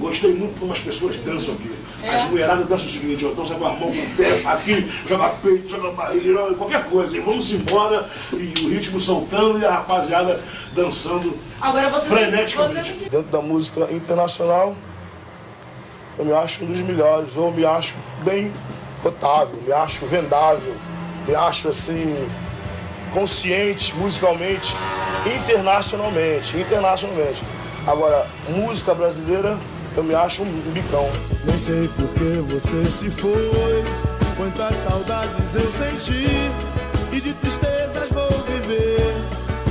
gostei muito como as pessoas dançam aqui. As mulheradas dançam o seguinte, ó, dançam com a mão, com o pé, aqui, joga peito, joga barriga, qualquer coisa. E vamos embora, e o ritmo soltando e a rapaziada dançando freneticamente. Dentro da música internacional, eu me acho um dos melhores, ou me acho bem cotável, me acho vendável, me acho assim, consciente musicalmente, internacionalmente. Agora, música brasileira, eu me acho um bicão. Nem sei por que você se foi, quantas saudades eu senti, e de tristezas vou viver,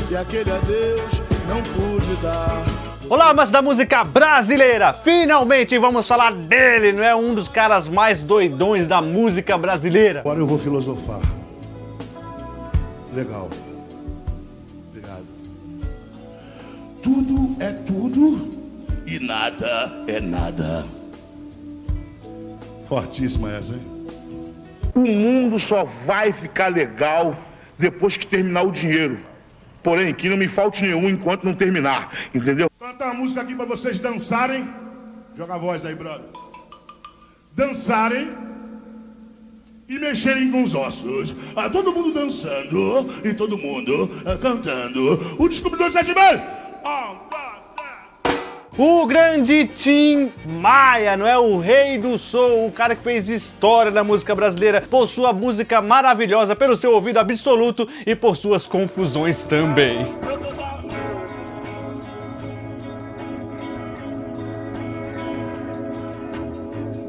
e aquele adeus não pude dar. Olá, amantes da música brasileira! Finalmente vamos falar dele, não é? Um dos caras mais doidões da música brasileira. Agora eu vou filosofar. Legal. Obrigado. Tudo é tudo e nada é nada. Fortíssima essa, hein? O mundo só vai ficar legal depois que terminar o dinheiro. Porém, que não me falte nenhum enquanto não terminar, entendeu? Cantar uma música aqui pra vocês dançarem. Joga a voz aí, brother. Dançarem e mexerem com os ossos. Todo mundo dançando e todo mundo cantando. O Descobridor 7 O grande Tim Maia, não é? O rei do soul, o cara que fez história na música brasileira por sua música maravilhosa, pelo seu ouvido absoluto e por suas confusões também.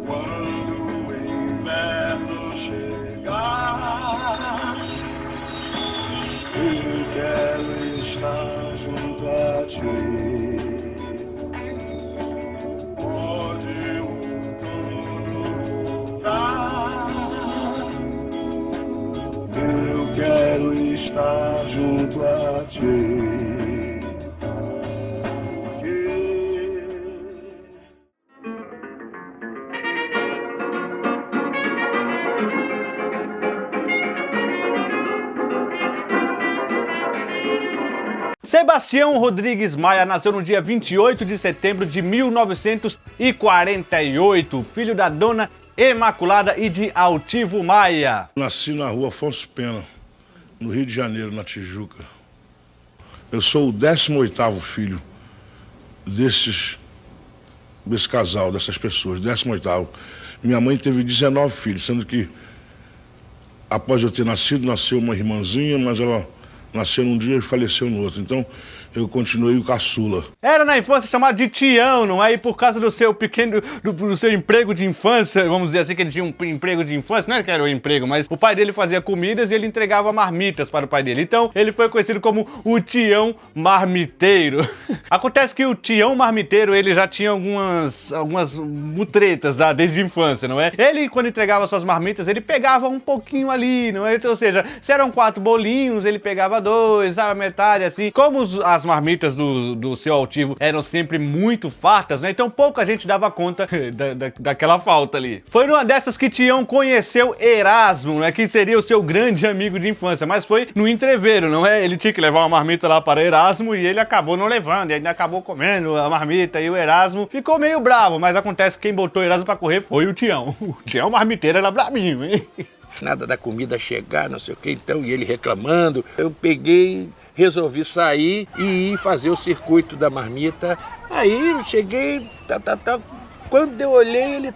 Quando o inverno chegar, eu quero estar junto a ti. Eu quero estar junto a ti. Sebastião Rodrigues Maia nasceu no dia 28 de setembro de 1948, filho da dona Imaculada e de Altivo Maia. Nasci na rua Afonso Pena, no Rio de Janeiro, na Tijuca. Eu sou o 18º filho desse casal, dessas pessoas, 18º. Minha mãe teve 19 filhos, sendo que após eu ter nascido, nasceu uma irmãzinha, mas ela nasceu num dia e faleceu no outro. Então, eu continuei o caçula. Era na infância chamado de Tião, não é? E por causa do seu pequeno, do seu emprego de infância, vamos dizer assim, que ele tinha um emprego de infância, não é que era um emprego, mas o pai dele fazia comidas e ele entregava marmitas para o pai dele. Então, ele foi conhecido como o Tião Marmiteiro. Acontece que o Tião Marmiteiro, ele já tinha algumas mutretas desde a infância, não é? Ele, quando entregava suas marmitas, ele pegava um pouquinho ali, não é? Então, ou seja, se eram 4 bolinhos, ele pegava 2, a metade, assim. Como as marmitas do seu Altivo eram sempre muito fartas, né? Então pouca gente dava conta daquela falta ali. Foi numa dessas que Tião conheceu Erasmo, né? Que seria o seu grande amigo de infância, mas foi no entreveiro, não é? Ele tinha que levar uma marmita lá para Erasmo e ele acabou não levando, e ainda acabou comendo a marmita e o Erasmo ficou meio bravo, mas acontece que quem botou o Erasmo pra correr foi o Tião. O Tião Marmiteiro era bravinho, hein? Nada da comida chegar, não sei o que, então, e ele reclamando, eu peguei, resolvi sair e ir fazer o circuito da marmita. Aí cheguei, quando eu olhei, ele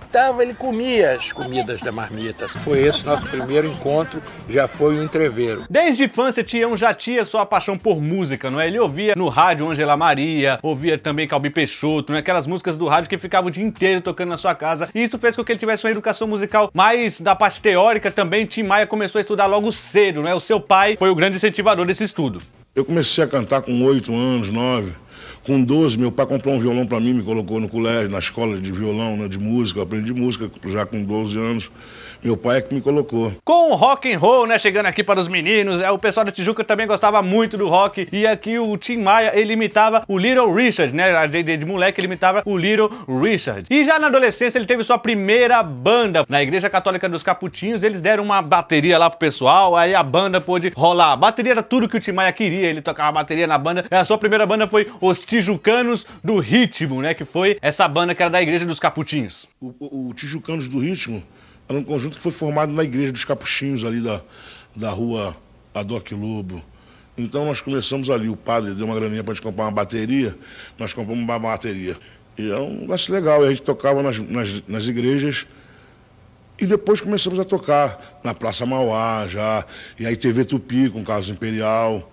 comia as comidas da marmita. Foi esse nosso primeiro encontro, já foi o entreveiro. Desde a infância, Tião já tinha sua paixão por música, não é? Ele ouvia no rádio Ângela Maria, ouvia também Calbi Peixoto, né? Aquelas músicas do rádio que ficavam o dia inteiro tocando na sua casa. E isso fez com que ele tivesse uma educação musical mais da parte teórica também. Tim Maia começou a estudar logo cedo, né? O seu pai foi o grande incentivador desse estudo. Eu comecei a cantar com 8 anos, 9. Com 12, meu pai comprou um violão para mim, me colocou no colégio, na escola de violão, né, de música. Eu aprendi música já com 12 anos. Meu pai é que me colocou. Com o rock and roll, né, chegando aqui para os meninos, o pessoal da Tijuca também gostava muito do rock. E aqui o Tim Maia, ele imitava o Little Richard, né? De moleque ele imitava o Little Richard. E já na adolescência ele teve sua primeira banda. Na Igreja Católica dos Caputinhos, eles deram uma bateria lá pro pessoal, aí a banda pôde rolar. A bateria era tudo que o Tim Maia queria, ele tocava bateria na banda. A sua primeira banda foi Os Tijucanos do Ritmo, né? Que foi essa banda que era da Igreja dos Capuchinhos. O Tijucanos do Ritmo era um conjunto que foi formado na Igreja dos Capuchinhos, ali da rua Adoc Lobo. Então nós começamos ali, o padre deu uma graninha para a gente comprar uma bateria, nós compramos uma bateria. E é um negócio legal, e a gente tocava nas igrejas. E depois começamos a tocar na Praça Mauá já, e aí TV Tupi com Carlos Imperial.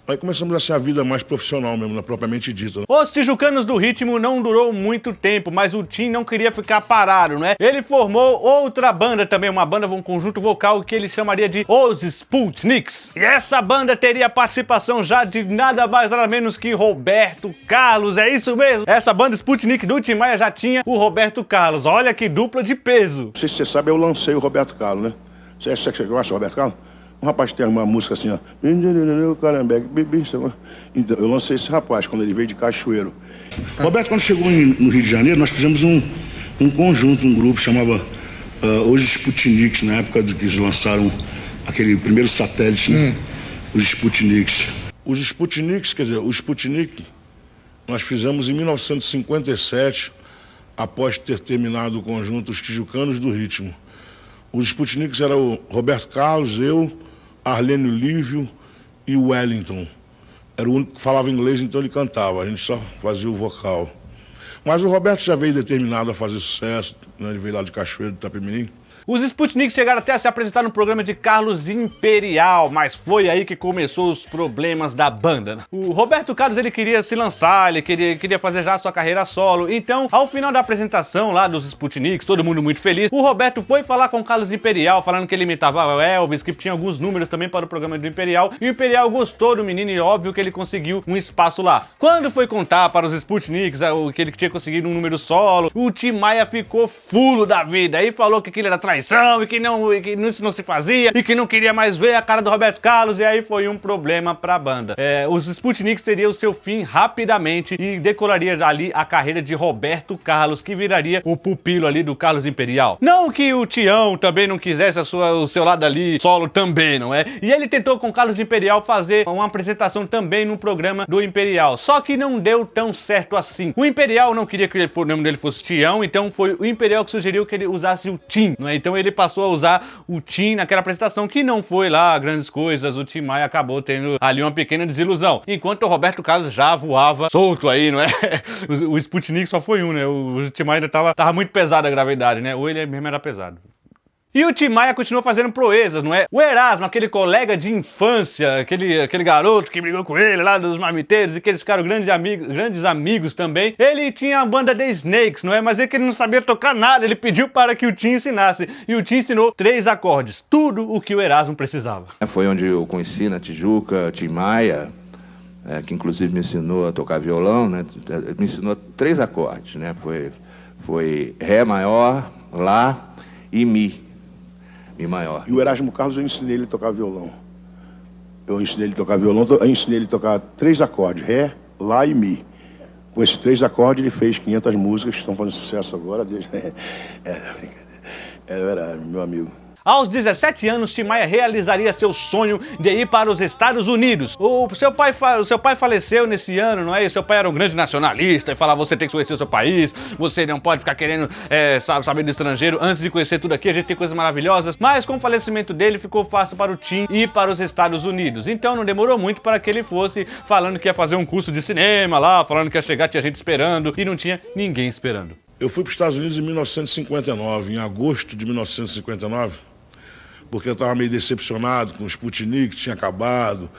Aí começamos assim, a vida mais profissional mesmo, propriamente dita. Os Tijucanos do Ritmo não durou muito tempo, mas o Tim não queria ficar parado, né? Ele formou outra banda também, uma banda, um conjunto vocal que ele chamaria de Os Sputniks. E essa banda teria participação já de nada mais nada menos que Roberto Carlos, é isso mesmo? Essa banda Sputnik do Tim Maia já tinha o Roberto Carlos, olha que dupla de peso. Não sei se você sabe, eu lancei o Roberto Carlos, né? Você conhece o Roberto Carlos? Um rapaz que tem uma música assim, ó. Então, eu lancei esse rapaz quando ele veio de Cachoeiro. Roberto, quando chegou no Rio de Janeiro, nós fizemos um conjunto, um grupo, chamava Os Sputniks, na época que eles lançaram aquele primeiro satélite, né? Os Sputniks. Os Sputniks, quer dizer, o Sputnik, nós fizemos em 1957, após ter terminado o conjunto Os Tijucanos do Ritmo. Os Sputniks eram o Roberto Carlos, eu, Arlênio Lívio e o Wellington. Era o único que falava inglês, então ele cantava, a gente só fazia o vocal. Mas o Roberto já veio determinado a fazer sucesso, né? Ele veio lá de Cachoeiro, de Itapemirim. Os Sputniks chegaram até a se apresentar no programa de Carlos Imperial, mas foi aí que começou os problemas da banda. O Roberto Carlos, ele queria se lançar, ele queria fazer já a sua carreira solo. Então, ao final da apresentação lá dos Sputniks, todo mundo muito feliz, o Roberto foi falar com o Carlos Imperial, falando que ele imitava o Elvis, que tinha alguns números também para o programa do Imperial. E o Imperial gostou do menino e óbvio que ele conseguiu um espaço lá. Quando foi contar para os Sputniks que ele tinha conseguido um número solo, o Tim Maia ficou fulo da vida e falou que aquilo era traição e que isso não se fazia e que não queria mais ver a cara do Roberto Carlos, e aí foi um problema pra banda. Os Sputniks teriam o seu fim rapidamente e decolaria ali a carreira de Roberto Carlos, que viraria o pupilo ali do Carlos Imperial. Não que o Tião também não quisesse o seu lado ali solo também, não é? E ele tentou com o Carlos Imperial fazer uma apresentação também no programa do Imperial, só que não deu tão certo assim. O Imperial não queria que o nome dele fosse Tião, então foi o Imperial que sugeriu que ele usasse o Tim, não é? Então ele passou a usar o Tim naquela apresentação, que não foi lá grandes coisas. O Tim Maia acabou tendo ali uma pequena desilusão, enquanto o Roberto Carlos já voava solto aí, não é? O Sputnik só foi um, né? O Tim Maia ainda tava muito pesado a gravidade, né? Ou ele mesmo era pesado. E o Tim Maia continuou fazendo proezas, não é? O Erasmo, aquele colega de infância, aquele garoto que brigou com ele lá dos marmiteiros e que eles ficaram grandes amigos também, ele tinha a banda The Snakes, não é? Mas ele não sabia tocar nada, ele pediu para que o Tim ensinasse. E o Tim ensinou 3 acordes, tudo o que o Erasmo precisava. Foi onde eu conheci na Tijuca, Tim Maia, que inclusive me ensinou a tocar violão, né? Me ensinou 3 acordes, né? Foi Ré maior, Lá e Mi. Mi maior. E o Erasmo Carlos, eu ensinei ele a tocar violão. Eu ensinei ele a tocar 3 acordes, Ré, Lá e Mi. Com esses 3 acordes ele fez 500 músicas que estão fazendo sucesso agora. É o Erasmo, meu amigo. Aos 17 anos, Tim Maia realizaria seu sonho de ir para os Estados Unidos. O seu pai faleceu nesse ano, não é? E seu pai era um grande nacionalista e falava: você tem que conhecer o seu país, você não pode ficar querendo saber do estrangeiro. Antes de conhecer tudo aqui, a gente tem coisas maravilhosas. Mas com o falecimento dele, ficou fácil para o Tim ir para os Estados Unidos. Então não demorou muito para que ele fosse, falando que ia fazer um curso de cinema lá, falando que ia chegar, tinha gente esperando, e não tinha ninguém esperando. Eu fui para os Estados Unidos em 1959, em agosto de 1959. Porque eu estava meio decepcionado com o Sputnik, que tinha acabado.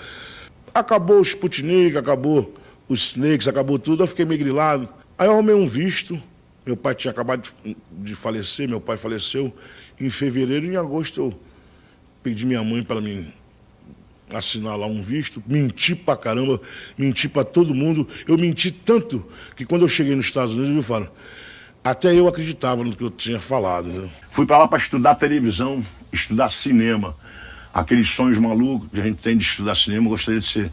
Acabou o Sputnik, acabou os Snakes, acabou tudo, eu fiquei meio grilado. Aí eu arrumei um visto, meu pai tinha acabado de falecer, meu pai faleceu em fevereiro, e em agosto eu pedi minha mãe para mim assinar lá um visto, menti pra caramba, menti pra todo mundo. Eu menti tanto que quando eu cheguei nos Estados Unidos, me falaram, até eu acreditava no que eu tinha falado, né? Fui para lá para estudar televisão, estudar cinema. Aqueles sonhos malucos que a gente tem de estudar cinema, eu gostaria de ser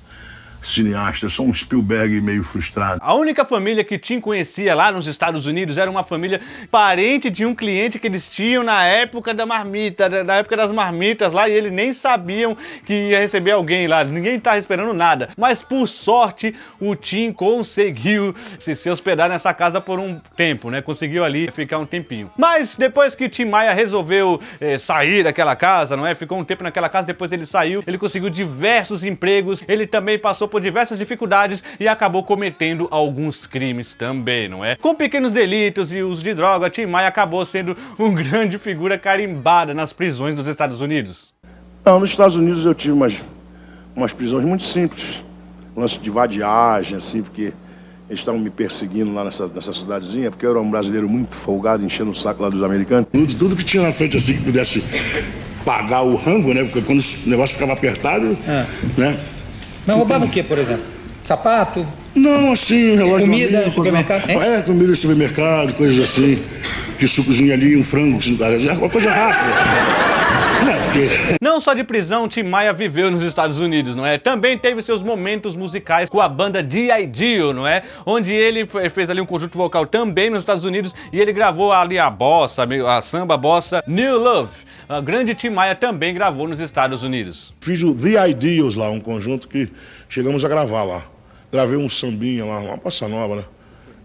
cineasta, eu sou um Spielberg meio frustrado. A única família que Tim conhecia lá nos Estados Unidos era uma família parente de um cliente que eles tinham na época da marmita, na época das marmitas lá, e eles nem sabiam que ia receber alguém lá, ninguém estava esperando nada. Mas por sorte, o Tim conseguiu se hospedar nessa casa por um tempo, né? Conseguiu ali ficar um tempinho. Mas depois que Tim Maia resolveu sair daquela casa, não é? Ficou um tempo naquela casa, depois ele saiu, ele conseguiu diversos empregos, ele também passou por diversas dificuldades e acabou cometendo alguns crimes também, não é? Com pequenos delitos e uso de droga, Tim Maia acabou sendo uma grande figura carimbada nas prisões dos Estados Unidos. Não, nos Estados Unidos eu tive umas prisões muito simples, lance de vadiagem, assim, porque eles estavam me perseguindo lá nessa cidadezinha, porque eu era um brasileiro muito folgado, enchendo o saco lá dos americanos. Tudo que tinha na frente, assim, que pudesse pagar o rango, né? Porque quando o negócio ficava apertado, né? Mas roubava o que, por exemplo? Sapato? Não, assim, relógio... Comida no supermercado? Comida no supermercado, coisas assim. Que sucozinho ali, um frango, uma coisa rápida. Não só de prisão, Tim Maia viveu nos Estados Unidos, não é? Também teve seus momentos musicais com a banda D.I.D., não é? Onde ele fez ali um conjunto vocal também nos Estados Unidos e ele gravou ali a bossa, a samba bossa New Love. A grande Tim Maia também gravou nos Estados Unidos. Fiz o The Ideals lá, um conjunto que chegamos a gravar lá. Gravei um sambinha lá, uma bossa nova, né?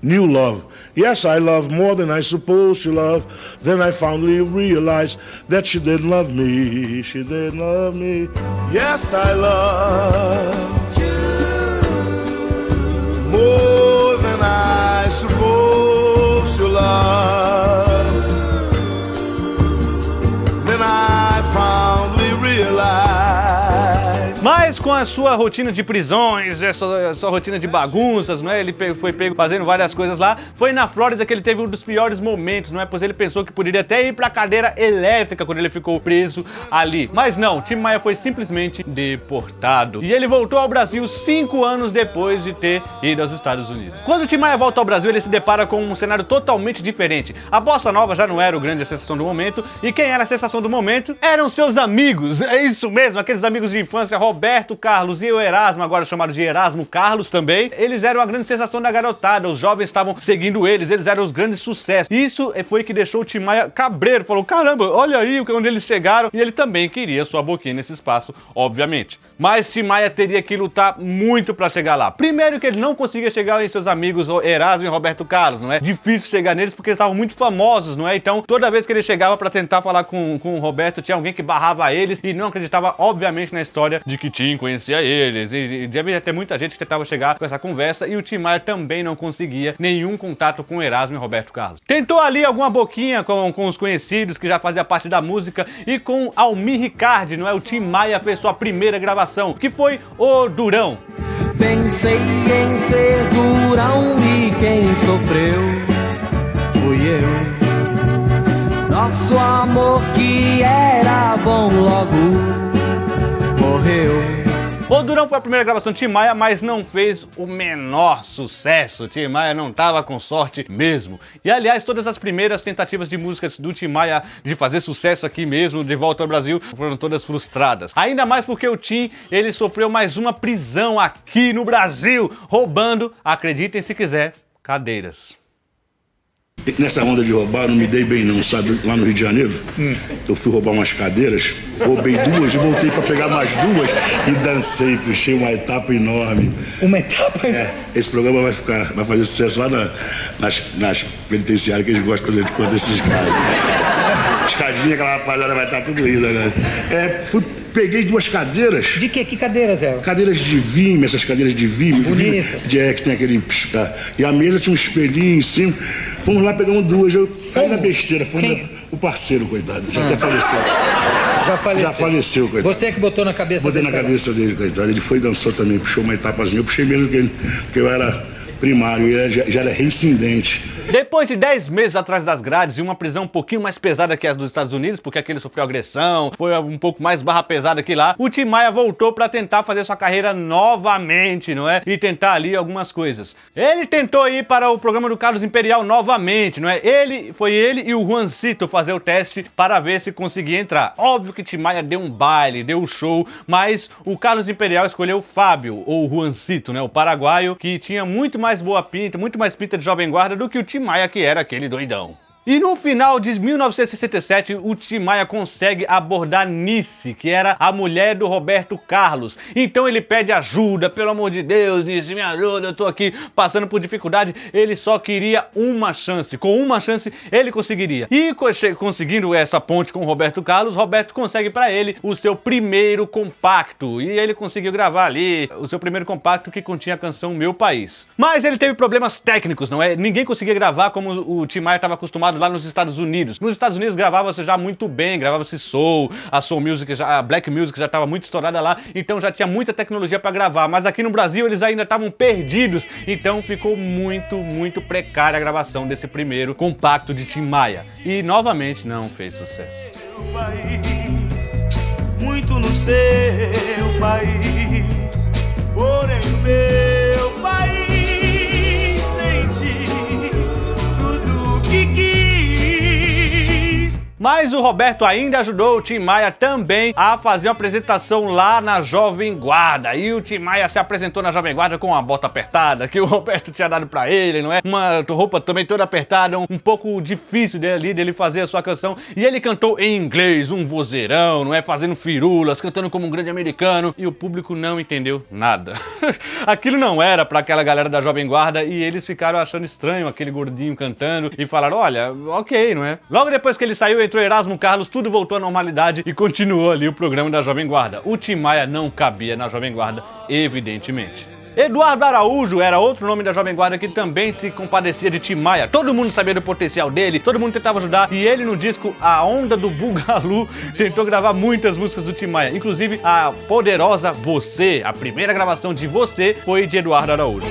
New Love. Yes, I love more than I supposed to love. Then I finally realized that she didn't love me. She didn't love me. Yes, I love you more than I supposed to love. Then I finally realized. Mas com a sua rotina de prisões, a sua rotina de bagunças, não é? Ele foi pego fazendo várias coisas lá. Foi na Flórida que ele teve um dos piores momentos, não é? Pois ele pensou que poderia até ir pra cadeira elétrica quando ele ficou preso ali. Mas não, Tim Maia foi simplesmente deportado. E ele voltou ao Brasil 5 anos depois de ter ido aos Estados Unidos. Quando Tim Maia volta ao Brasil, ele se depara com um cenário totalmente diferente. A bossa nova já não era o grande sensação do momento, e quem era a sensação do momento eram seus amigos. É isso mesmo, aqueles amigos de infância, Roberto Carlos e o Erasmo, agora chamado de Erasmo Carlos também. Eles eram a grande sensação da garotada, os jovens estavam seguindo eles eram os grandes sucessos. Isso foi que deixou o Tim Maia cabreiro, falou, caramba, olha aí onde eles chegaram, e ele também queria sua boquinha nesse espaço, obviamente. Mas Tim Maia teria que lutar muito pra chegar lá. Primeiro que ele não conseguia chegar em seus amigos Erasmo e Roberto Carlos, não é? Difícil chegar neles porque eles estavam muito famosos, não é? Então, toda vez que ele chegava pra tentar falar com o Roberto, tinha alguém que barrava eles e não acreditava, obviamente, na história de que Tim conhecia eles. E devia ter muita gente que tentava chegar com essa conversa, e o Tim Maia também não conseguia nenhum contato com Erasmo e Roberto Carlos. Tentou ali alguma boquinha com os conhecidos que já fazia parte da música, e com Almir Ricardi, não é? O Tim Maia fez sua primeira gravação, que foi O Durão. Pensei em ser durão e quem sofreu fui eu. Nosso amor que era bom logo morreu. O Durão foi a primeira gravação de Tim Maia, mas não fez o menor sucesso. Tim Maia não tava com sorte mesmo. E aliás, todas as primeiras tentativas de músicas do Tim Maia de fazer sucesso aqui mesmo, de volta ao Brasil, foram todas frustradas. Ainda mais porque o Tim, ele sofreu mais uma prisão aqui no Brasil, roubando, acreditem se quiser, cadeiras. Nessa onda de roubar, eu não me dei bem não, sabe? Lá no Rio de Janeiro, eu fui roubar umas cadeiras, roubei duas e voltei pra pegar mais duas e dancei, puxei uma etapa enorme. Uma etapa? Esse programa vai fazer sucesso lá nas penitenciárias, que eles gostam quando a gente conta esses caras. Escadinha, aquela rapaziada vai estar tudo rindo agora. Peguei duas cadeiras. De quê? Que cadeiras eram? Cadeiras de vime, essas cadeiras de vime. Bonito. Que tem aquele... E a mesa tinha um espelhinho em cima. Fomos lá, pegamos duas. Eu caí na besteira. O parceiro, coitado. Já até faleceu. Já faleceu? Já faleceu, coitado. Você é que botou na cabeça dele? Botei na cabeça dele, coitado. Ele foi e dançou também. Puxou uma etapazinha. Eu puxei menos que ele. Porque eu era primário, ele já era reincidente. Depois de 10 meses atrás das grades e uma prisão um pouquinho mais pesada que as dos Estados Unidos, porque aqui ele sofreu agressão, foi um pouco mais barra pesada que lá, o Tim Maia voltou pra tentar fazer sua carreira novamente, não é? E tentar ali algumas coisas. Ele tentou ir para o programa do Carlos Imperial novamente, não é? Foi ele e o Juancito fazer o teste para ver se conseguia entrar. Óbvio que Tim Maia deu um baile, deu um show, mas o Carlos Imperial escolheu o Fábio, ou o Juancito, né? O paraguaio, que tinha muito mais boa pinta, muito mais pinta de jovem guarda do que o Tim Maia, que era aquele doidão. E no final de 1967, o Tim Maia consegue abordar Nice, que era a mulher do Roberto Carlos. Então ele pede ajuda, pelo amor de Deus, Nice, me ajuda, eu tô aqui passando por dificuldade. Ele só queria uma chance, com uma chance ele conseguiria. E conseguindo essa ponte com o Roberto Carlos, Roberto consegue pra ele o seu primeiro compacto. E ele conseguiu gravar ali o seu primeiro compacto que continha a canção Meu País. Mas ele teve problemas técnicos, não é? Ninguém conseguia gravar como o Tim Maia estava acostumado lá nos Estados Unidos. Nos Estados Unidos gravava-se já muito bem, gravava-se soul, a soul music, a black music já estava muito estourada lá, então já tinha muita tecnologia para gravar, mas aqui no Brasil eles ainda estavam perdidos, então ficou muito precária a gravação desse primeiro compacto de Tim Maia. E novamente não fez sucesso. Muito no seu país, porém no meu país senti tudo que quis. Mas o Roberto ainda ajudou o Tim Maia também a fazer uma apresentação lá na Jovem Guarda. E o Tim Maia se apresentou na Jovem Guarda com uma bota apertada, que o Roberto tinha dado pra ele, não é? Uma roupa também toda apertada, um pouco difícil dele fazer a sua canção. E ele cantou em inglês, um vozeirão, não é? Fazendo firulas, cantando como um grande americano. E o público não entendeu nada. Aquilo não era pra aquela galera da Jovem Guarda e eles ficaram achando estranho aquele gordinho cantando e falaram, olha, ok, não é? Logo depois que ele saiu, entrou Erasmo Carlos, tudo voltou à normalidade e continuou ali o programa da Jovem Guarda. O Tim Maia não cabia na Jovem Guarda, evidentemente. Eduardo Araújo era outro nome da Jovem Guarda que também se compadecia de Tim Maia. Todo mundo sabia do potencial dele, todo mundo tentava ajudar e ele no disco A Onda do Bugalu tentou gravar muitas músicas do Tim Maia. Inclusive a poderosa Você, a primeira gravação de Você foi de Eduardo Araújo.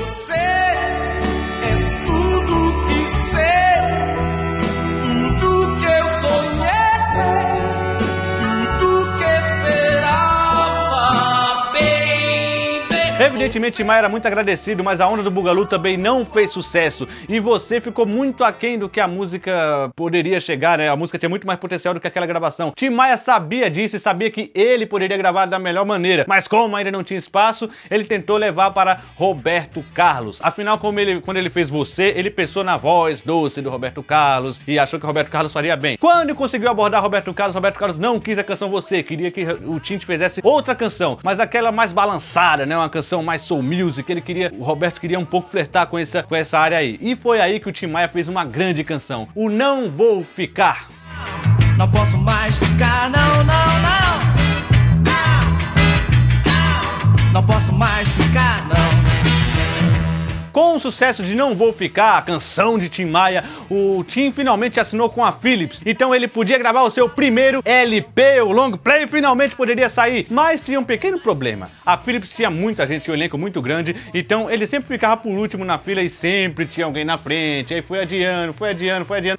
Evidentemente, Tim Maia era muito agradecido, mas a Onda do Bugalu também não fez sucesso. E Você ficou muito aquém do que a música poderia chegar, né? A música tinha muito mais potencial do que aquela gravação. Tim Maia sabia disso e sabia que ele poderia gravar da melhor maneira. Mas como ainda não tinha espaço, ele tentou levar para Roberto Carlos. Afinal, quando ele fez Você, ele pensou na voz doce do Roberto Carlos e achou que o Roberto Carlos faria bem. Quando conseguiu abordar Roberto Carlos não quis a canção Você, queria que o Tim fizesse outra canção, mas aquela mais balançada, né? Uma canção mais soul music, o Roberto queria um pouco flertar com essa área aí. E foi aí que o Tim Maia fez uma grande canção, o Não Vou Ficar. Não posso mais ficar, não. Não posso mais ficar, não. Com o sucesso de Não Vou Ficar, a canção de Tim Maia, o Tim finalmente assinou com a Philips, então ele podia gravar o seu primeiro LP, o long play finalmente poderia sair, mas tinha um pequeno problema. A Philips tinha muita gente, tinha um elenco muito grande, então ele sempre ficava por último na fila e sempre tinha alguém na frente, aí foi adiando,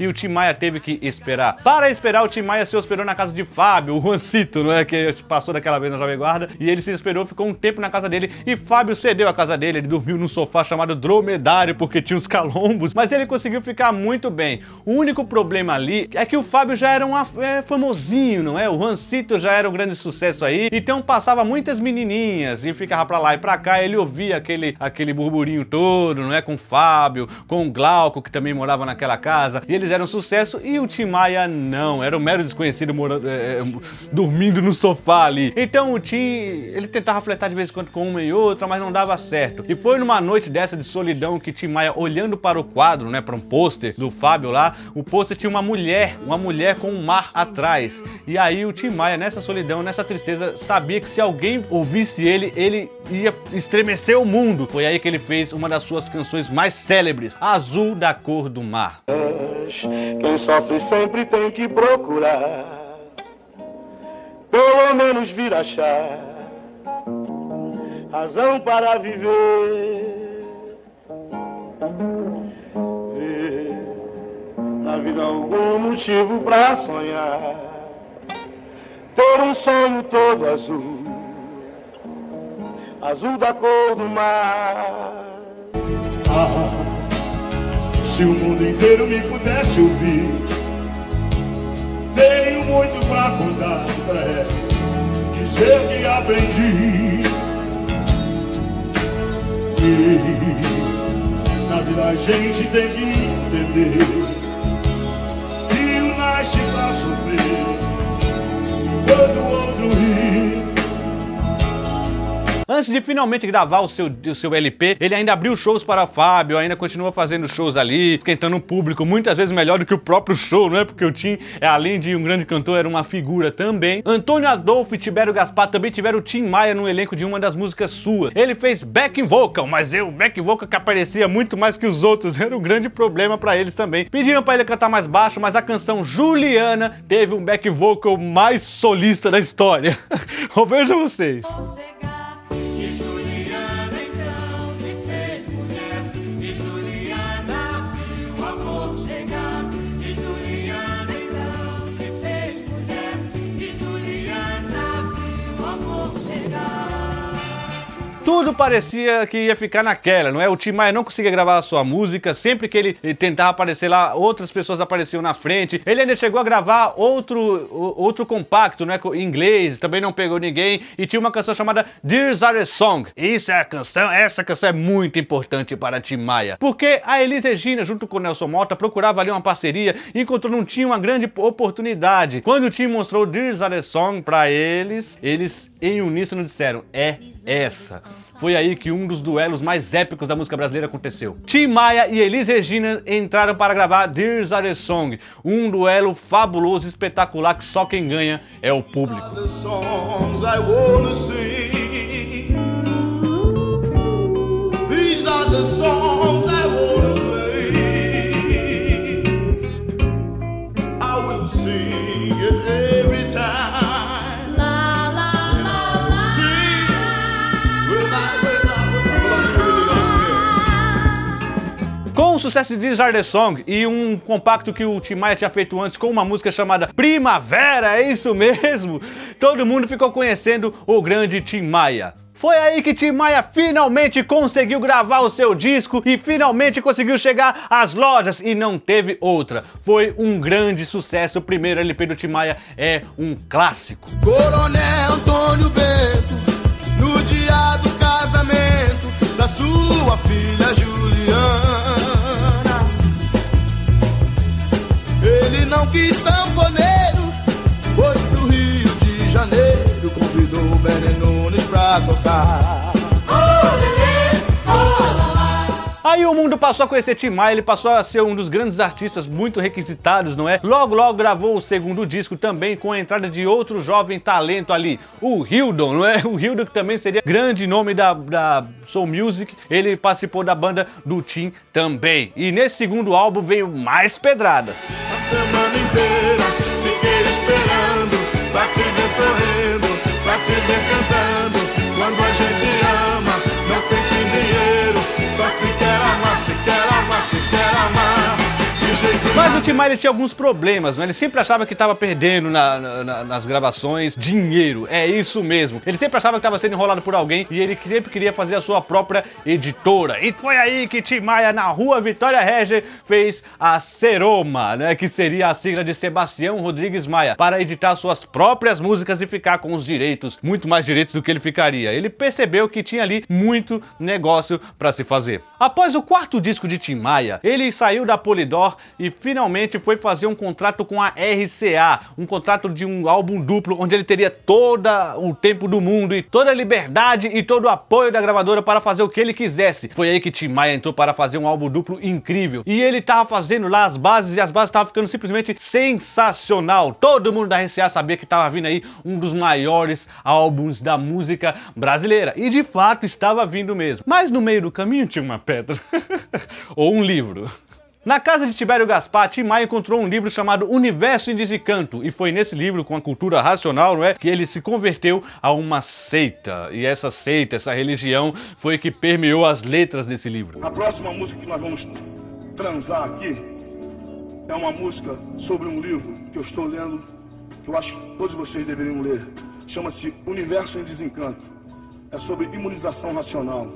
e o Tim Maia teve que esperar. Para esperar, o Tim Maia se hospedou na casa de Fábio, o Juancito, não é, que passou daquela vez na Jovem Guarda, e ele se esperou, ficou um tempo na casa dele, e Fábio cedeu a casa dele, ele dormiu num sofá chamado dromedário, porque tinha uns calombos, mas ele conseguiu ficar muito bem. O único problema ali é que o Fábio já era famosinho, não é? O Juancito já era um grande sucesso aí, então passava muitas menininhas e ficava pra lá e pra cá, ele ouvia aquele burburinho todo, não é? Com o Fábio, com o Glauco, que também morava naquela casa, e eles eram sucesso, e o Tim Maia não, era um mero desconhecido dormindo no sofá ali. Então o Tim, ele tentava flertar de vez em quando com uma e outra, mas não dava certo. E foi numa noite dessa de solidão que Tim Maia, olhando para o quadro, né, para um pôster do Fábio lá, o pôster tinha uma mulher com um mar atrás. E aí o Tim Maia, nessa solidão, nessa tristeza, sabia que se alguém ouvisse ele ia estremecer o mundo. Foi aí que ele fez uma das suas canções mais célebres, Azul da Cor do Mar. Quem sofre sempre tem que procurar, pelo menos vir achar razão para viver. na vida algum motivo pra sonhar. Ter um sonho todo azul, azul da cor do mar. Se o mundo inteiro me pudesse ouvir, tenho muito pra contar, dizer que aprendi. E na vida a gente tem que entender que um nasce pra sofrer enquanto o outro ri. Antes de finalmente gravar o seu LP, ele ainda abriu shows para Fábio, ainda continua fazendo shows ali, esquentando o público, muitas vezes melhor do que o próprio show, não é? Porque o Tim, além de um grande cantor, era uma figura também. Antônio Adolfo e Tibério Gaspar também tiveram o Tim Maia no elenco de uma das músicas suas. Ele fez backing vocal, mas o backing vocal que aparecia muito mais que os outros, era um grande problema para eles também. Pediram para ele cantar mais baixo, mas a canção Juliana teve um backing vocal mais solista da história. Vejam vocês. E Juliana então se fez mulher, e Juliana viu o amor chegar. E Juliana então se fez mulher, e Juliana viu o amor chegar. Tudo parecia que ia ficar naquela, não é? O Tim Maia não conseguia gravar a sua música, sempre que ele tentava aparecer lá, outras pessoas apareciam na frente. Ele ainda chegou a gravar outro compacto, né, em inglês, também não pegou ninguém, e tinha uma canção chamada Dear's Are a Song. Essa canção é muito importante para Tim Maia, porque a Elis Regina, junto com o Nelson Motta, procurava ali uma parceria e encontrou não tinha uma grande oportunidade. Quando o Tim mostrou Dear's Are a Song para eles em uníssono disseram, é essa. Foi aí que um dos duelos mais épicos da música brasileira aconteceu. Tim Maia e Elis Regina entraram para gravar Dear's Are a Song, um duelo fabuloso, espetacular, que só quem ganha é o público. Com o sucesso de Dear's Are the Song e um compacto que o Tim Maia tinha feito antes com uma música chamada Primavera, é isso mesmo, todo mundo ficou conhecendo o grande Tim Maia. Foi aí que Tim Maia finalmente conseguiu gravar o seu disco e finalmente conseguiu chegar às lojas e não teve outra. Foi um grande sucesso, o primeiro LP do Tim Maia é um clássico. Coronel Antônio Bento, no dia do casamento da sua filha Juliana, ele não quis sanfoneiro, foi pro Rio de Janeiro, convidou o Benny Nunes pra tocar. Aí o mundo passou a conhecer Tim Maia, ele passou a ser um dos grandes artistas muito requisitados, não é? Logo, logo gravou o segundo disco também com a entrada de outro jovem talento ali, o Hildon, não é? O Hildon que também seria grande nome da Soul Music, ele participou da banda do Tim também. E nesse segundo álbum veio mais pedradas. A semana inteira fiquei esperando pra te ver sorrindo, pra te ver cantando. Quando a gente ama, não pensa em dinheiro, só se quer amar, se quer amar, se quer amar. De jeito Mas o Tim Maia tinha alguns problemas, não é? Ele sempre achava que estava perdendo nas gravações dinheiro, é isso mesmo. Ele sempre achava que estava sendo enrolado por alguém e ele sempre queria fazer a sua própria editora. E foi aí que Tim Maia, na Rua Vitória Reger, fez a Seroma, né? Que seria a sigla de Sebastião Rodrigues Maia, para editar suas próprias músicas e ficar com os direitos, muito mais direitos do que ele ficaria. Ele percebeu que tinha ali muito negócio para se fazer. Após o quarto disco de Tim Maia, ele saiu da Polydor e finalmente foi fazer um contrato com a RCA, um contrato de um álbum duplo, onde ele teria todo o tempo do mundo e toda a liberdade e todo o apoio da gravadora para fazer o que ele quisesse. Foi aí que Tim Maia entrou para fazer um álbum duplo incrível. E ele tava fazendo lá as bases e as bases estavam ficando simplesmente sensacional. Todo mundo da RCA sabia que tava vindo aí um dos maiores álbuns da música brasileira. E de fato estava vindo mesmo. Mas no meio do caminho tinha uma pedra. Ou um livro. Na casa de Tibério Gaspar, Tim Maia encontrou um livro chamado Universo em Desencanto, e foi nesse livro, com a cultura racional, não é, que ele se converteu a uma seita. E essa seita, essa religião, foi que permeou as letras desse livro. A próxima música que nós vamos transar aqui é uma música sobre um livro que eu estou lendo, que eu acho que todos vocês deveriam ler. Chama-se Universo em Desencanto. É sobre imunização racional.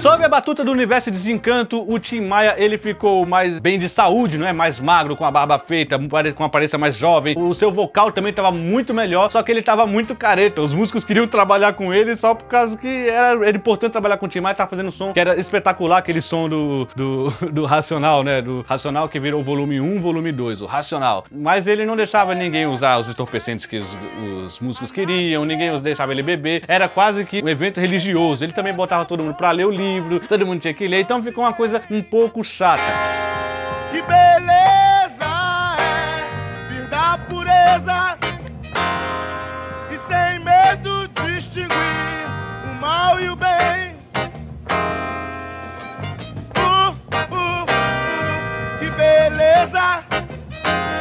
Sob a batuta do Universo de Desencanto, o Tim Maia, ele ficou mais bem de saúde, não é? Mais magro, com a barba feita, com a aparência mais jovem. O seu vocal também estava muito melhor, só que ele estava muito careta. Os músicos queriam trabalhar com ele só por causa que era importante trabalhar com o Tim Maia, tava fazendo um som que era espetacular, aquele som do Racional, né? Do Racional que virou volume 1, volume 2, o Racional. Mas ele não deixava ninguém usar os entorpecentes que os músicos queriam, ninguém deixava ele beber. Era quase que um evento religioso. Ele também botava todo mundo pra ler o livro, todo mundo tinha que ler, então ficou uma coisa um pouco chata. Que beleza é vir da pureza e sem medo distinguir o mal e o bem. Que beleza!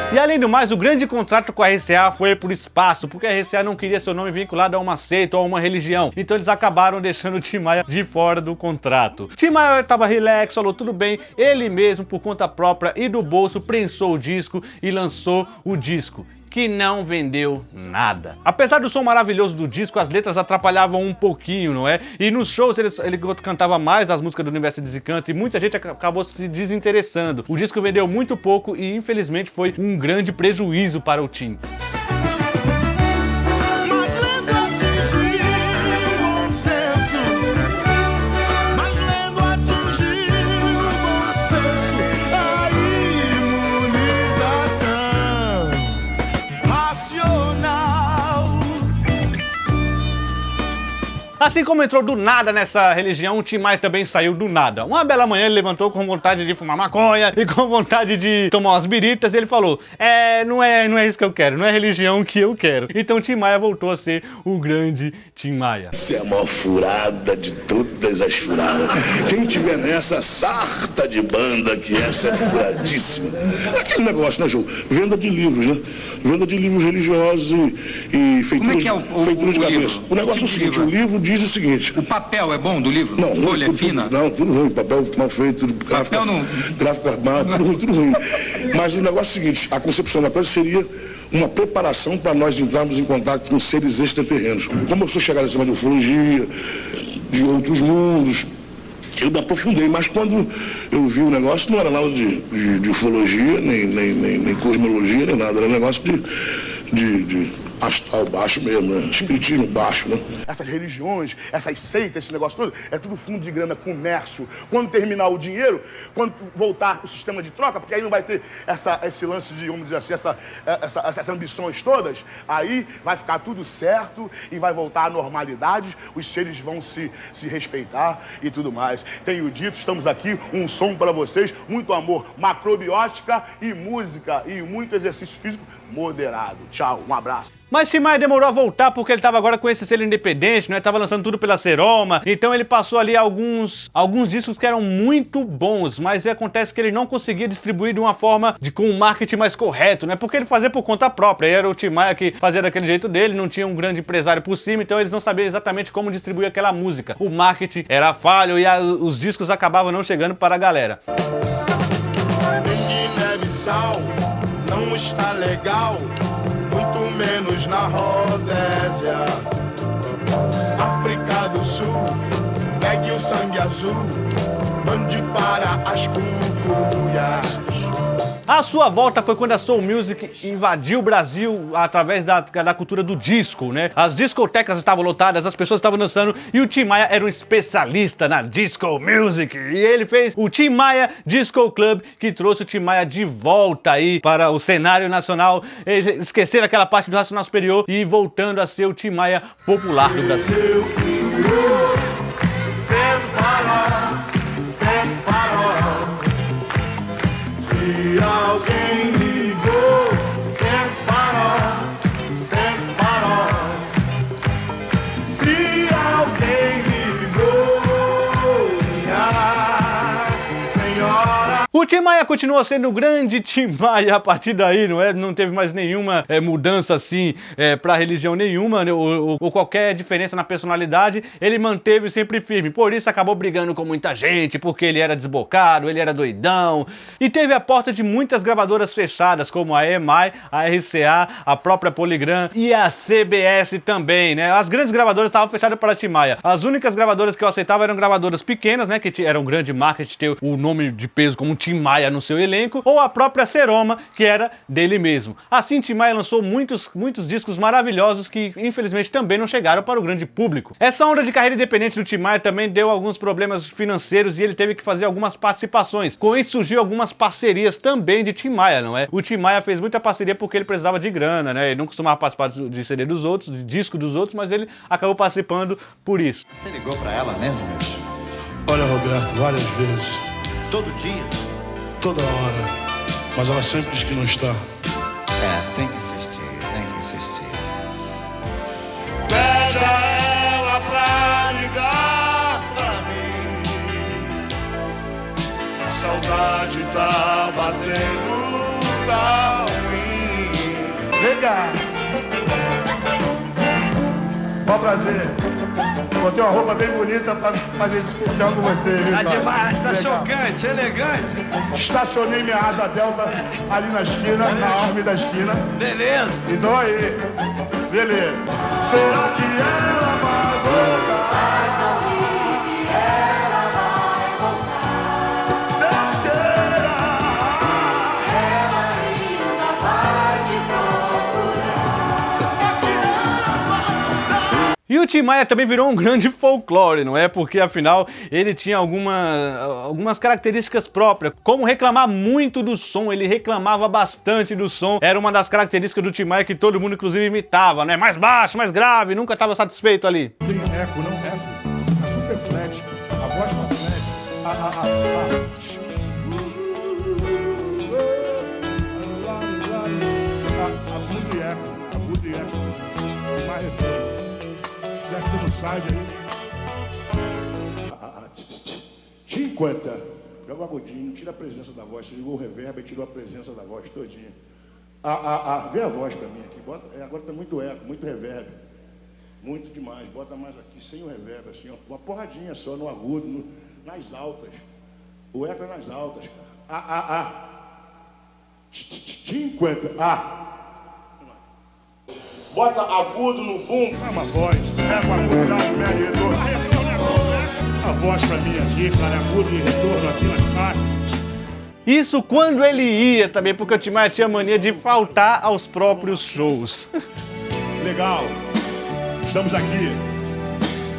E além do mais, o grande contrato com a RCA foi por espaço, porque a RCA não queria seu nome vinculado a uma seita ou a uma religião. Então eles acabaram deixando o Tim Maia de fora do contrato. Tim Maia estava relax, falou tudo bem, ele mesmo, por conta própria e do bolso, prensou o disco e lançou o disco, que não vendeu nada. Apesar do som maravilhoso do disco, as letras atrapalhavam um pouquinho, não é? E nos shows ele cantava mais as músicas do Universo de Desencanto e muita gente acabou se desinteressando. O disco vendeu muito pouco e infelizmente foi um grande prejuízo para o Tim. Assim como entrou do nada nessa religião, o Tim Maia também saiu do nada. Uma bela manhã ele levantou com vontade de fumar maconha e com vontade de tomar umas biritas e ele falou: não é isso que eu quero, não é religião que eu quero. Então o Tim Maia voltou a ser o grande Tim Maia. Essa é a maior furada de todas as furadas. Quem tiver nessa, sarta de banda que essa é furadíssima. É aquele negócio, né, João? Venda de livros, né? Venda de livros religiosos e feituras, feituras de cabeça. O negócio é o seguinte, o livro diz o seguinte... O papel é bom do livro? Não, folha fina? Não, tudo ruim. Papel mal feito, gráfico armado, tudo ruim. Mas o negócio é o seguinte, a concepção da coisa seria uma preparação para nós entrarmos em contato com seres extraterrenos. Como eu sou chegado a cima de ufologia, de outros mundos, eu me aprofundei, mas quando eu vi o negócio não era nada de ufologia, nem cosmologia, nem nada, era um negócio de astral baixo mesmo, né? Espiritismo baixo, né? Essas religiões, essas seitas, esse negócio todo, é tudo fundo de grana, comércio. Quando terminar o dinheiro, quando voltar o sistema de troca, porque aí não vai ter esse lance de, vamos dizer assim, essas ambições todas, aí vai ficar tudo certo e vai voltar à normalidade, os seres vão se respeitar e tudo mais. Tenho dito, estamos aqui, um som para vocês, muito amor, macrobiótica e música e muito exercício físico moderado. Tchau, um abraço. Mas Tim Maia demorou a voltar porque ele tava agora com esse selo independente, né? Tava lançando tudo pela Seroma. Então ele passou ali alguns discos que eram muito bons, mas acontece que ele não conseguia distribuir de uma forma com um marketing mais correto, né? Porque ele fazia por conta própria. E era o Tim Maia que fazia daquele jeito dele, não tinha um grande empresário por cima, então eles não sabiam exatamente como distribuir aquela música. O marketing era falho e os discos acabavam não chegando para a galera. Guiné-Bissau não está legal, muito menos na Rodésia. África do Sul, pegue o sangue azul, mande para as cucuias. A sua volta foi quando a Soul Music invadiu o Brasil através da cultura do disco, né? As discotecas estavam lotadas, as pessoas estavam dançando e o Tim Maia era um especialista na disco music. E ele fez o Tim Maia Disco Club, que trouxe o Tim Maia de volta aí para o cenário nacional, esquecer aquela parte do Racional Superior e voltando a ser o Tim Maia popular do Brasil. Se alguém ligou, sem farol. Se alguém ligou, minha senhora. O Tim Maia continuou sendo o grande Tim Maia a partir daí, não é? Não teve mais nenhuma mudança assim pra religião nenhuma, né? ou qualquer diferença na personalidade, ele manteve sempre firme. Por isso acabou brigando com muita gente, porque ele era desbocado, ele era doidão. E teve a porta de muitas gravadoras fechadas, como a EMI, a RCA, a própria Polygram e a CBS também, né? As grandes gravadoras estavam fechadas para Tim Maia. As únicas gravadoras que eu aceitava eram gravadoras pequenas, né? Que eram um grande marketing, ter o nome de peso como Tim Maia no seu elenco, ou a própria Seroma, que era dele mesmo. Assim, Tim Maia lançou muitos discos maravilhosos que, infelizmente, também não chegaram para o grande público. Essa onda de carreira independente do Tim Maia também deu alguns problemas financeiros e ele teve que fazer algumas participações. Com isso surgiu algumas parcerias também de Tim Maia, não é? O Tim Maia fez muita parceria porque ele precisava de grana, né? Ele não costumava participar de CD dos outros, de disco dos outros, mas ele acabou participando por isso. Você ligou pra ela mesmo, meu? Olha, Roberto, várias vezes. Todo dia? Toda hora. Mas ela sempre diz que não está. Tem que insistir, tem que insistir. Pede a ela pra ligar pra mim. A saudade tá batendo da ruim. Vem cá. Bom prazer. Botei uma roupa bem bonita pra fazer esse especial com você, viu? Tá demais, tá chocante, elegante. Estacionei minha asa delta ali na esquina, na árvore da esquina. Beleza. Então aí, beleza. Será que ela vai voltar? Mas não vi que ela vai voltar. Deus queira. Ela ainda vai te procurar. E o Tim Maia também virou um grande folclore, não é? Porque, afinal, ele tinha algumas características próprias, como reclamar muito do som, ele reclamava bastante do som, era uma das características do Tim Maia que todo mundo, inclusive, imitava, né? Mais baixo, mais grave, nunca estava satisfeito ali. Tem eco, não eco, tá super flat, a voz tá flat, agudo e eco, mais retorno. Já se tu não sabe aí. 50. Joga o agudinho, tira a presença da voz. Você ligou o reverb e tirou a presença da voz todinha. Vê a voz pra mim aqui. Agora tá muito eco, muito reverb. Muito demais. Bota mais aqui, sem o reverb, assim, ó. Uma porradinha só no agudo, nas altas. O eco é nas altas, cara. 50. Bota agudo no bumbo. Dá uma voz. Pega o agudo, dá um médio retorno. A voz pra mim aqui, cara, agudo e retorno aqui nas partes. Isso quando ele ia também, porque o Tim Maia tinha mania de faltar aos próprios shows. Legal. Estamos aqui.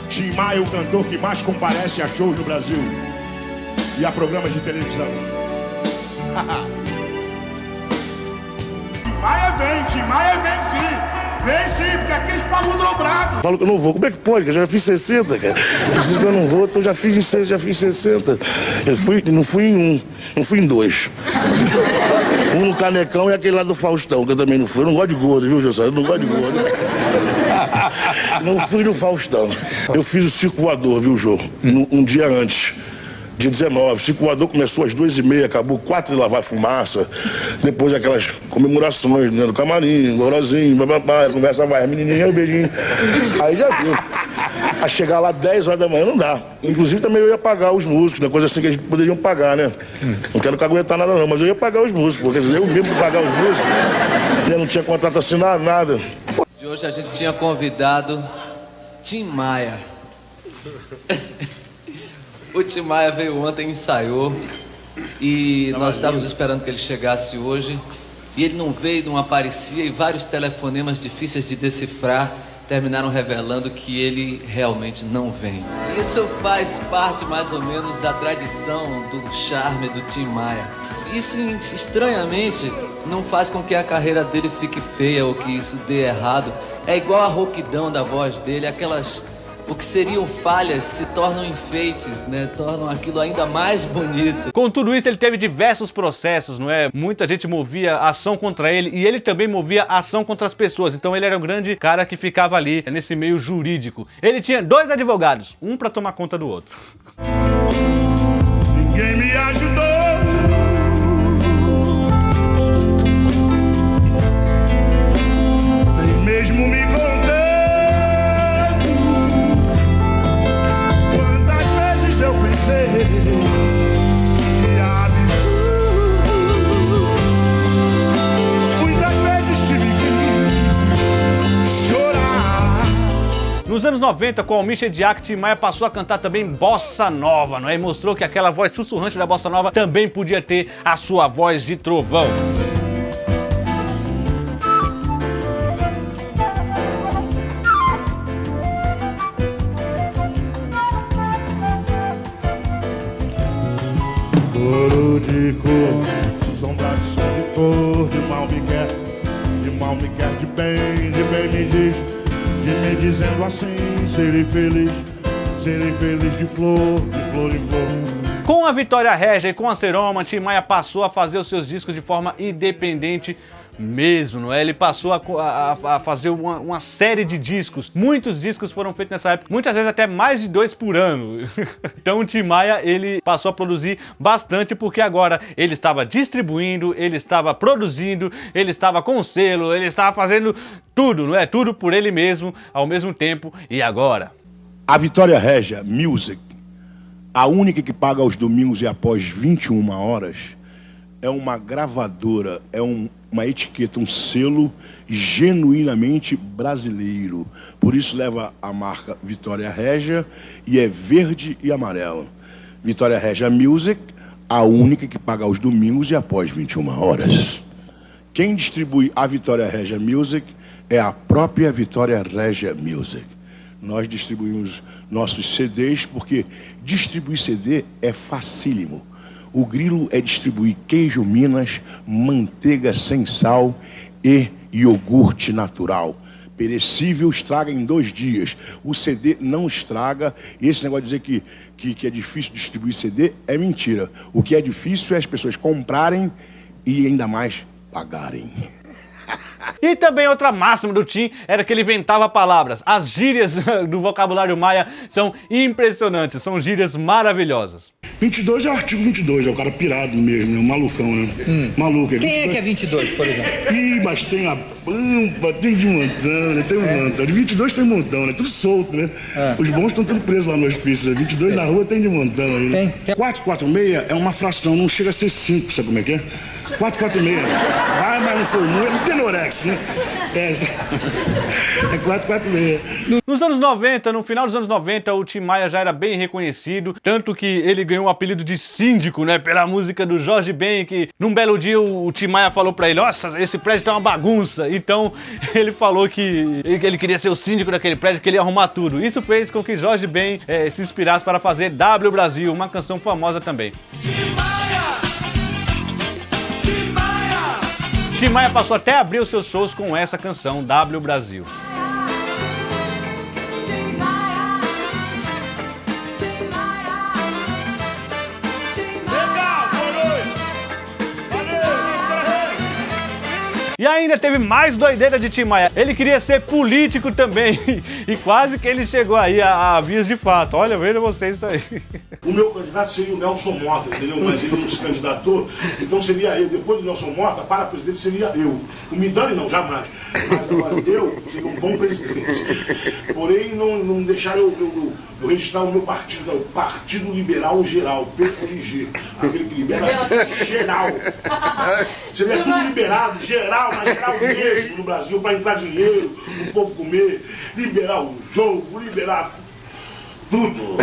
Tim Maia, o cantor que mais comparece a shows no Brasil. E a programas de televisão. Tim Maia vem sim. Vem sim, porque aqui eles pagam dobrado. Falo que eu não vou. Como é que pode? Que eu já fiz 60, cara. Eu disse que eu não vou, então já fiz 60. Não fui em um, não fui em dois. Um no Canecão e aquele lá do Faustão, que eu também não fui. Eu não gosto de gordo, viu, José? Eu não gosto de gordo. Não fui no Faustão. Eu fiz o Circo Voador, viu, Jô? Um dia antes. Dia 19, o Circo Voador começou às 2h30, acabou 4 de lavar fumaça. Depois aquelas comemorações, né, do camarim, gorozinho, bababá, conversa vai, menininha, beijinho. Aí já viu. A chegar lá 10 horas da manhã não dá. Inclusive também eu ia pagar os músicos, né, coisa assim que a gente poderiam pagar, né? Não quero caguetar nada não, mas eu ia pagar os músicos, porque eu mesmo pagar os músicos, eu não tinha contrato assinado, nada. De hoje a gente tinha convidado Tim Maia. O Tim Maia veio ontem, ensaiou, e nós estávamos esperando que ele chegasse hoje, e ele não veio, não aparecia, e vários telefonemas difíceis de decifrar terminaram revelando que ele realmente não vem. Isso faz parte mais ou menos da tradição, do charme do Tim Maia. Isso, estranhamente, não faz com que a carreira dele fique feia ou que isso dê errado. É igual a rouquidão da voz dele, aquelas... O que seriam falhas se tornam enfeites, né? Tornam aquilo ainda mais bonito. Com tudo isso, ele teve diversos processos, não é? Muita gente movia ação contra ele e ele também movia ação contra as pessoas. Então ele era um grande cara que ficava ali, nesse meio jurídico. Ele tinha 2 advogados, um pra tomar conta do outro. Ninguém me ajudou. Nos anos 90, com Almir Shediac, Tim Maia passou a cantar também bossa nova, não é? E mostrou que aquela voz sussurrante da bossa nova também podia ter a sua voz de trovão. Coro de cor, sombra de som de cor, de mal me quer, de bem me diz, de me dizendo assim, serei feliz de flor em flor. Com a Vitória Régia e com a Seroma, Tim Maia passou a fazer os seus discos de forma independente mesmo, não é? Ele passou a fazer uma série de discos. Muitos discos foram feitos nessa época, muitas vezes até mais de 2 por ano. Então o Tim Maia, ele passou a produzir bastante, porque agora ele estava distribuindo, ele estava produzindo, ele estava com selo, ele estava fazendo tudo, não é? Tudo por ele mesmo, ao mesmo tempo. E agora? A Vitória Régia Music, a única que paga aos domingos e após 21 horas, é uma gravadora, é uma etiqueta, um selo genuinamente brasileiro. Por isso leva a marca Vitória Régia e é verde e amarelo. Vitória Régia Music, a única que paga aos domingos e após 21 horas. Quem distribui a Vitória Régia Music é a própria Vitória Régia Music. Nós distribuímos nossos CDs porque distribuir CD é facílimo. O grilo é distribuir queijo Minas, manteiga sem sal e iogurte natural. Perecível, estraga em 2 dias. O CD não estraga. E esse negócio de dizer que é difícil distribuir CD é mentira. O que é difícil é as pessoas comprarem e ainda mais pagarem. E também outra máxima do Tim era que ele inventava palavras. As gírias do vocabulário maia são impressionantes, são gírias maravilhosas. 22 é o artigo 22, é o cara pirado mesmo, né? Um malucão, né? Maluco. É 22. Quem é que é 22, por exemplo? Ih, mas tem a Pampa, tem de montão, né? Tem um montão. De 22 tem montão, né? Tudo solto, né? Os bons estão todos presos lá no hospício. 22 na rua tem de montão aí, né? Tem. 446 é uma fração, não chega a ser 5, sabe como é que é? 446. Vai, mas não foi muito. Não tem Norex, né? É 446. Nos anos 90, no final dos anos 90, o Tim Maia já era bem reconhecido, tanto que ele ganhou o apelido de síndico, né? Pela música do Jorge Ben, que num belo dia o Tim Maia falou pra ele: nossa, esse prédio tá uma bagunça. Então ele falou que ele queria ser o síndico daquele prédio, que ele ia arrumar tudo. Isso fez com que Jorge Ben se inspirasse para fazer W Brasil, uma canção famosa também. Tim Maia passou até a abrir os seus shows com essa canção, W Brasil. E ainda teve mais doideira de Tim Maia. Ele queria ser político também. E quase que ele chegou aí a vias de fato. Olha, veja vocês aí. O meu candidato seria o Nelson Mota, entendeu? Mas ele não se candidatou, então seria eu. Depois do Nelson Mota, para presidente seria eu. O Midani não, jamais. Mas agora eu seria um bom presidente. Porém, não deixaram eu registrar o meu partido, o Partido Liberal Geral, PLG. Aquele que libera geral. Seria tudo liberado, geral, mas geral mesmo no Brasil, para entrar dinheiro, o povo comer, liberar o jogo, liberar tudo.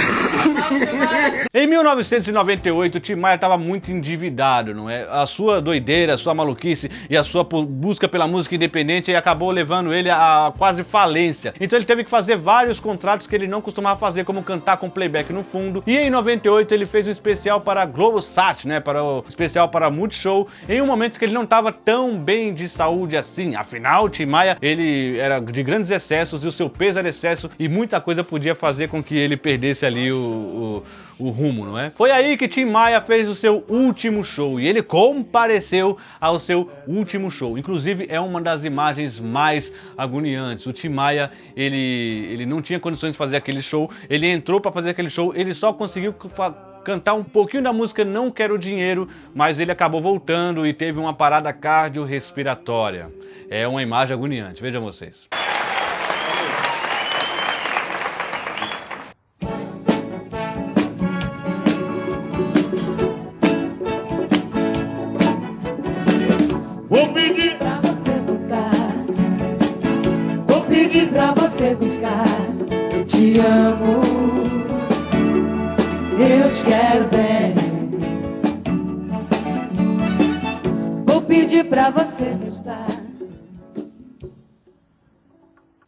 Em 1998, Tim Maia estava muito endividado, não é? A sua doideira, a sua maluquice e a sua busca pela música independente acabou levando ele a quase falência. Então ele teve que fazer vários contratos que ele não costumava fazer, como cantar com playback no fundo. E em 98 ele fez um especial para a Globosat, né? Para o especial para Multishow, em um momento que ele não estava tão bem de saúde assim. Afinal, Tim Maia, ele era de grandes excessos e o seu peso era excesso e muita coisa podia fazer com que ele perdesse ali o rumo, não é? Foi aí que Tim Maia fez o seu último show e ele compareceu ao seu último show. Inclusive é uma das imagens mais agoniantes. O Tim Maia, ele não tinha condições de fazer aquele show, ele entrou para fazer aquele show, ele só conseguiu cantar um pouquinho da música Não Quero Dinheiro, mas ele acabou voltando e teve uma parada cardiorrespiratória. É uma imagem agoniante, vejam vocês. Vou pedir pra você voltar, vou pedir pra você buscar te amo, eu te quero bem. Vou pedir pra você gostar.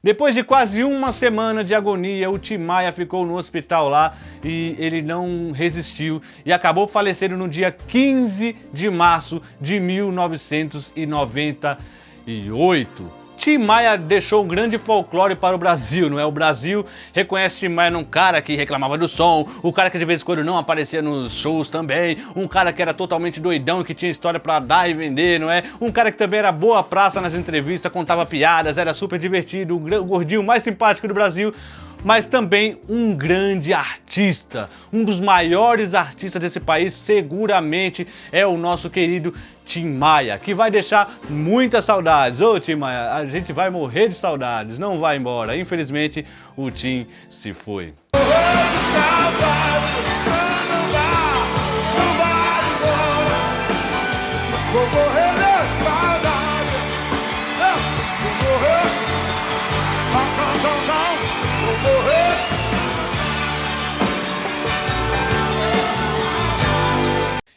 Depois de quase uma semana de agonia, o Tim Maia ficou no hospital lá e ele não resistiu e acabou falecendo no dia 15 de março de 1998. Tim Maia deixou um grande folclore para o Brasil, não é? O Brasil reconhece Tim Maia num cara que reclamava do som, o cara que de vez em quando não aparecia nos shows também, um cara que era totalmente doidão e que tinha história para dar e vender, não é? Um cara que também era boa praça nas entrevistas, contava piadas, era super divertido, o gordinho mais simpático do Brasil, mas também um grande artista, um dos maiores artistas desse país, seguramente é o nosso querido Tim Maia, que vai deixar muitas saudades. Ô Tim Maia, a gente vai morrer de saudades, não vai embora. Infelizmente, o Tim se foi.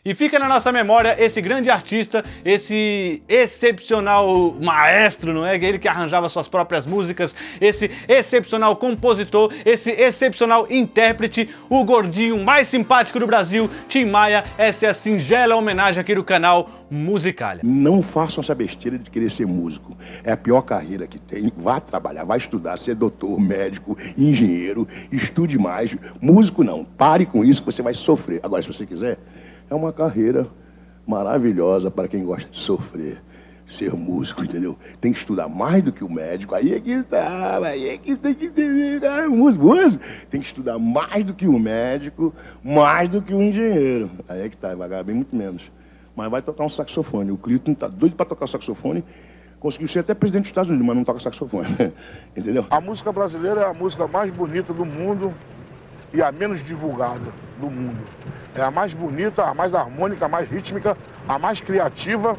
E fica na nossa memória esse grande artista, esse excepcional maestro, não é? Ele que arranjava suas próprias músicas, esse excepcional compositor, esse excepcional intérprete, o gordinho mais simpático do Brasil, Tim Maia. Essa é a singela homenagem aqui do canal Musicalia. Não façam essa besteira de querer ser músico. É a pior carreira que tem. Vá trabalhar, vai estudar, ser doutor, médico, engenheiro, estude mais. Músico não. Pare com isso que você vai sofrer. Agora, se você quiser, é uma carreira maravilhosa para quem gosta de sofrer, ser músico, entendeu? Tem que estudar mais do que o médico, aí é que tá, aí é que tem que entender, músico, tem que estudar mais do que o médico, mais do que o engenheiro, aí é que tá, vai ganhar bem muito menos. Mas vai tocar um saxofone, o Clinton tá doido para tocar saxofone, conseguiu ser até presidente dos Estados Unidos, mas não toca saxofone, entendeu? A música brasileira é a música mais bonita do mundo e a menos divulgada do mundo. É a mais bonita, a mais harmônica, a mais rítmica, a mais criativa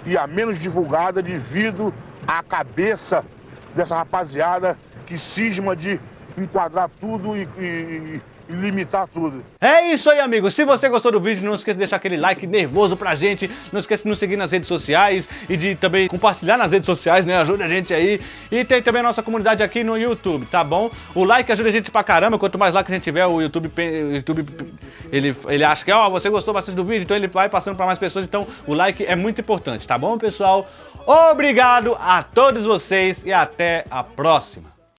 e a menos divulgada devido à cabeça dessa rapaziada que cisma de enquadrar tudo e limitar tudo. É isso aí, amigo. Se você gostou do vídeo, não esqueça de deixar aquele like nervoso pra gente. Não esqueça de nos seguir nas redes sociais e de também compartilhar nas redes sociais, né? Ajuda a gente aí. E tem também a nossa comunidade aqui no YouTube, tá bom? O like ajuda a gente pra caramba. Quanto mais like a gente tiver, o YouTube ele acha que, ó, você gostou bastante do vídeo, então ele vai passando pra mais pessoas. Então o like é muito importante, tá bom, pessoal? Obrigado a todos vocês e até a próxima.